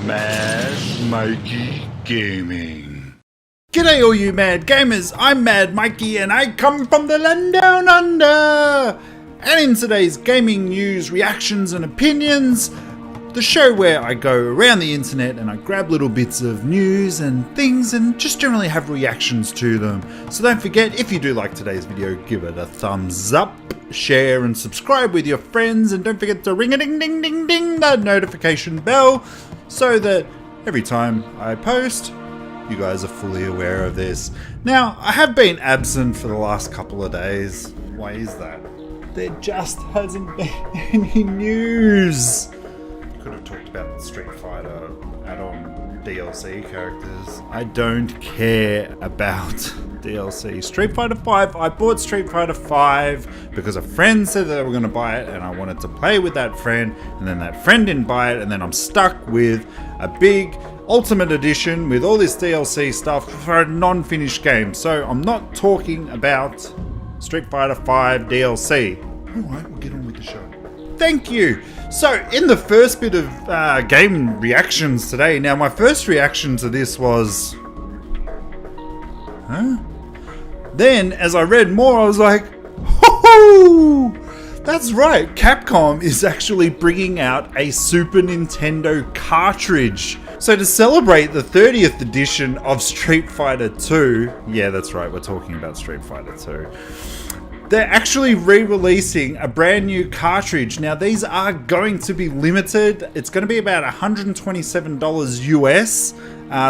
Mad Mikey Gaming. G'day all you mad gamers, I'm Mad Mikey and I come from the land down under! And in today's gaming news, reactions and opinions, the show where I go around the internet and I grab little bits of news and things and just generally have reactions to them. So don't forget, if you do like today's video, give it a thumbs up, share and subscribe with your friends, and don't forget to ring a ding ding ding ding the notification bell so that every time I post, you guys are fully aware of this. Now, I have been absent for the last couple of days. Why is that? There just hasn't been any news. Could have talked about the Street Fighter add-on DLC characters. I don't care about DLC. Street Fighter 5, I bought Street Fighter 5 because a friend said that they were going to buy it and I wanted to play with that friend, and then that friend didn't buy it, and then I'm stuck with a big Ultimate Edition with all this DLC stuff for a non-finished game. So I'm not talking about Street Fighter 5 DLC. Alright, we'll get on with the show. Thank you! So, in the first bit of game reactions today, now my first reaction to this was... huh? Then, as I read more, I was like, ho-ho! That's right, Capcom is actually bringing out a Super Nintendo Cartridge. So to celebrate the 30th edition of Street Fighter 2, yeah, that's right, we're talking about Street Fighter 2. They're actually re-releasing a brand new cartridge. Now these are going to be limited. It's going to be about $127 US.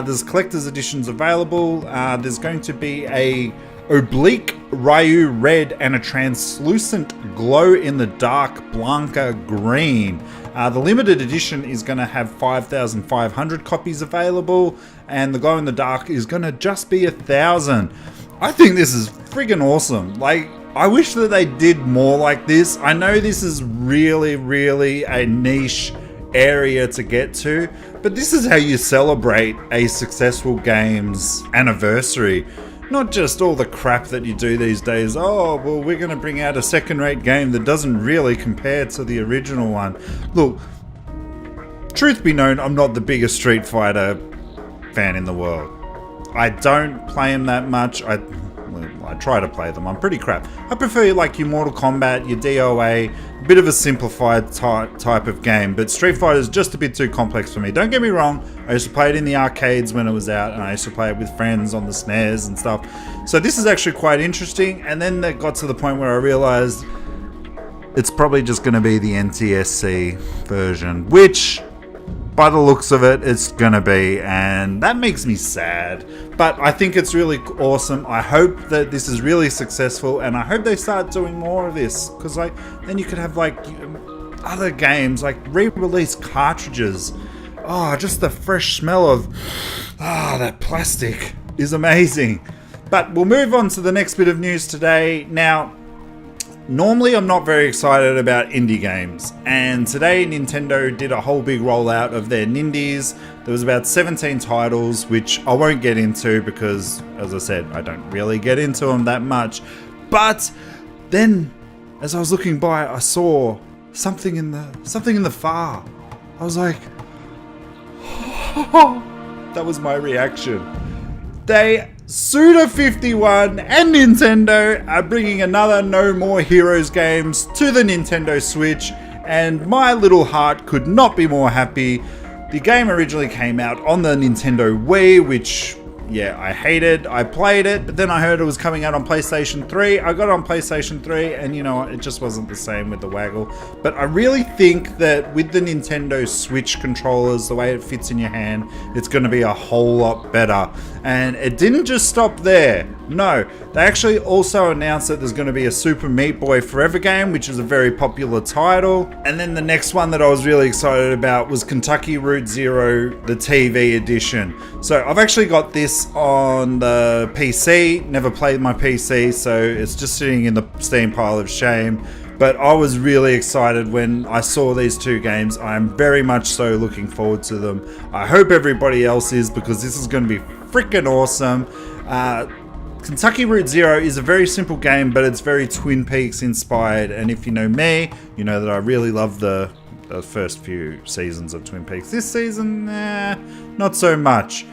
There's collector's editions available. There's going to be a oblique Ryu red and a translucent glow in the dark Blanca green. The limited edition is going to have 5,500 copies available, and the glow in the dark is going to just be 1,000. I think this is friggin' awesome. Like, I wish that they did more like this. I know this is really a niche area to get to, but this is how you celebrate a successful game's anniversary. Not just all the crap that you do these days. Oh, well, we're going to bring out a second-rate game that doesn't really compare to the original one. Look, truth be known, I'm not the biggest Street Fighter fan in the world. I don't play them that much. I try to play them. I'm pretty crap. I prefer like your Mortal Kombat, your DOA, a bit of a simplified type of game, but Street Fighter is just a bit too complex for me. Don't get me wrong, I used to play it in the arcades when it was out, and I used to play it with friends on the SNES and stuff. So this is actually quite interesting, and then it got to the point where I realized it's probably just going to be the NTSC version, which by the looks of it, it's gonna be, and that makes me sad. But I think it's really awesome. I hope that this is really successful, and I hope they start doing more of this, because like then you could have like other games, like re-release cartridges. Oh, just the fresh smell of that plastic is amazing. But we'll move on to the next bit of news today. Now, normally I'm not very excited about indie games, and today Nintendo did a whole big rollout of their Nindies. There was about 17 titles, which I won't get into because, as I said, I don't really get into them that much. But then, as I was looking by, I saw something in the far. I was like, that was my reaction. Suda51 and Nintendo are bringing another No More Heroes games to the Nintendo Switch, and my little heart could not be more happy. The game originally came out on the Nintendo Wii, which, yeah, I hated. I played it, but then I heard it was coming out on PlayStation 3. I got it on PlayStation 3, and you know what, it just wasn't the same with the waggle. But I really think that with the Nintendo Switch controllers, the way it fits in your hand, it's going to be a whole lot better. And it didn't just stop there. No, they actually also announced that there's going to be a Super Meat Boy Forever game, which is a very popular title. And then the next one that I was really excited about was Kentucky Route Zero, the TV edition. So I've actually got this on the PC, never played my PC, so it's just sitting in the Steam pile of shame. But I was really excited when I saw these two games. I'm very much so looking forward to them. I hope everybody else is, because this is going to be freaking awesome. Kentucky Route Zero is a very simple game, but it's very Twin Peaks inspired, and if you know me, you know that I really love the the first few seasons of Twin Peaks. This season, not so much.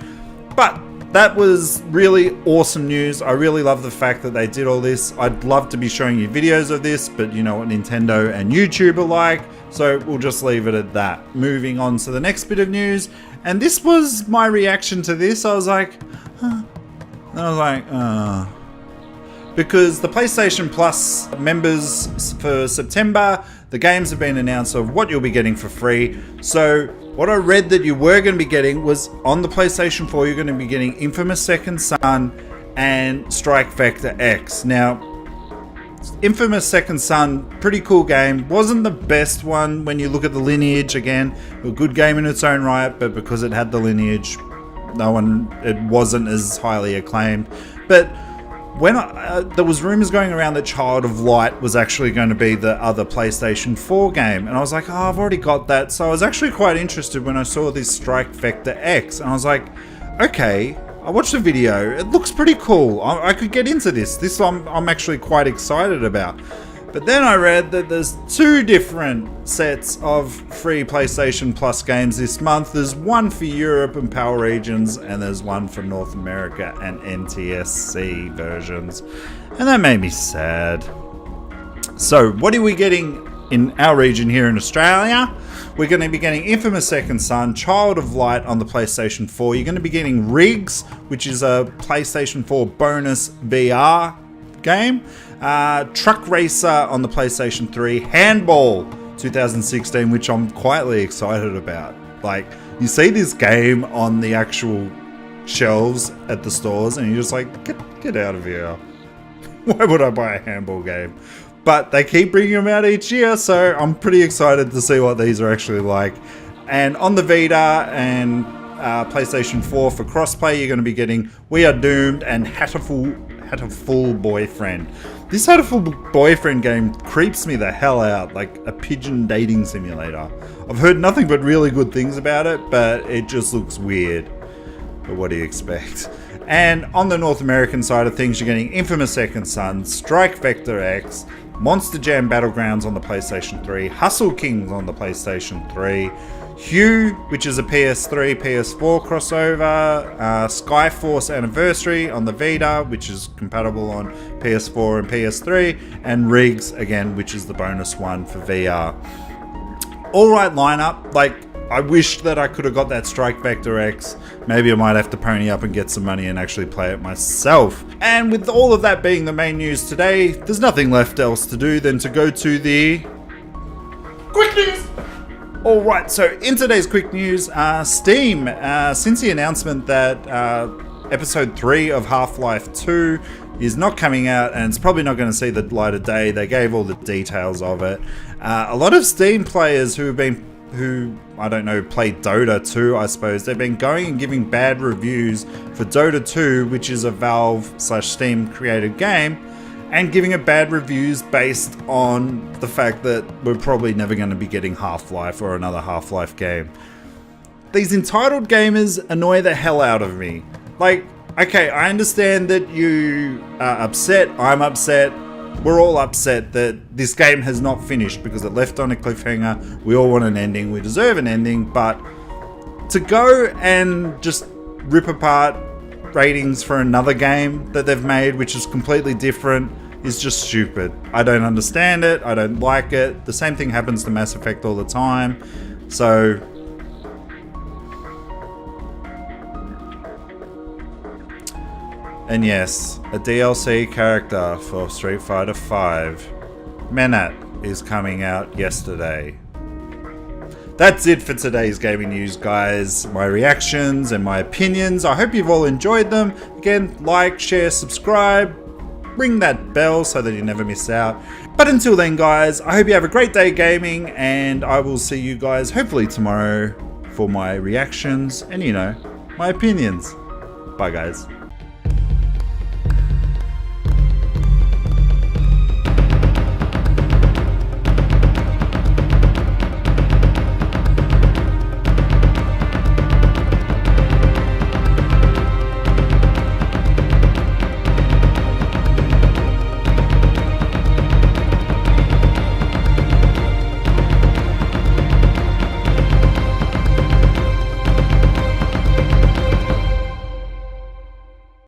But that was really awesome news. I really love the fact that they did all this. I'd love to be showing you videos of this, but you know what Nintendo and YouTube are like, so we'll just leave it at that. Moving on to the next bit of news, and this was my reaction to this. I was like, huh. And I was like, because the PlayStation Plus members for September, the games have been announced of what you'll be getting for free. So what I read that you were going to be getting was on the PlayStation 4, you're going to be getting Infamous Second Son and Strike Vector X. Now, Infamous Second Son, pretty cool game. Wasn't the best one when you look at the lineage. Again, a good game in its own right, but because it had the lineage, it wasn't as highly acclaimed. But when there was rumors going around that Child of Light was actually going to be the other PlayStation 4 game, and I was like, oh, I've already got that. So I was actually quite interested when I saw this Strike Vector X, and I was like, okay, I watched the video. It looks pretty cool. I could get into this. This I'm actually quite excited about. But then I read that there's 2 different sets of free PlayStation Plus games this month. There's one for Europe and PAL regions, and there's one for North America and NTSC versions. And that made me sad. So what are we getting in our region here in Australia? We're going to be getting Infamous Second Son, Child of Light on the PlayStation 4. You're going to be getting Rigs, which is a PlayStation 4 bonus VR game. Truck Racer on the PlayStation 3, Handball 2016, which I'm quietly excited about. Like, you see this game on the actual shelves at the stores and you're just like, get out of here. Why would I buy a handball game? But they keep bringing them out each year, so I'm pretty excited to see what these are actually like. And on the Vita and PlayStation 4 for crossplay, you're going to be getting We Are Doomed and Hatoful Boyfriend. This Hatoful Boyfriend game creeps me the hell out, like a pigeon dating simulator. I've heard nothing but really good things about it, but it just looks weird. But what do you expect? And on the North American side of things, you're getting Infamous Second Son, Strike Vector X, Monster Jam Battlegrounds on the PlayStation 3, Hustle Kings on the PlayStation 3, Hue, which is a PS3, PS4 crossover, Skyforce Anniversary on the Vita, which is compatible on PS4 and PS3, and Rigs, again, which is the bonus one for VR. Alright lineup, like, I wish that I could have got that Strike Vector X. Maybe I might have to pony up and get some money and actually play it myself. And with all of that being the main news today, there's nothing left else to do than to go to the quick news. Alright, so in today's quick news, Steam, since the announcement that episode 3 of Half-Life 2 is not coming out and it's probably not going to see the light of day, they gave all the details of it. A lot of Steam players who I don't know, played Dota 2, I suppose, they've been going and giving bad reviews for Dota 2, which is a Valve/Steam created game, and giving it bad reviews based on the fact that we're probably never going to be getting Half-Life or another Half-Life game. These entitled gamers annoy the hell out of me. Like, okay, I understand that you are upset, I'm upset, we're all upset that this game has not finished because it left on a cliffhanger. We all want an ending, we deserve an ending, but to go and just rip apart ratings for another game that they've made, which is completely different, is just stupid. I don't understand it, I don't like it. The same thing happens to Mass Effect all the time. So and yes, a DLC character for Street Fighter V, Menat, is coming out yesterday. That's it for today's gaming news, guys. My reactions and my opinions. I hope you've all enjoyed them. Again, like, share, subscribe, ring that bell so that you never miss out. But until then, guys, I hope you have a great day gaming, and I will see you guys hopefully tomorrow for my reactions and, you know, my opinions. Bye, guys.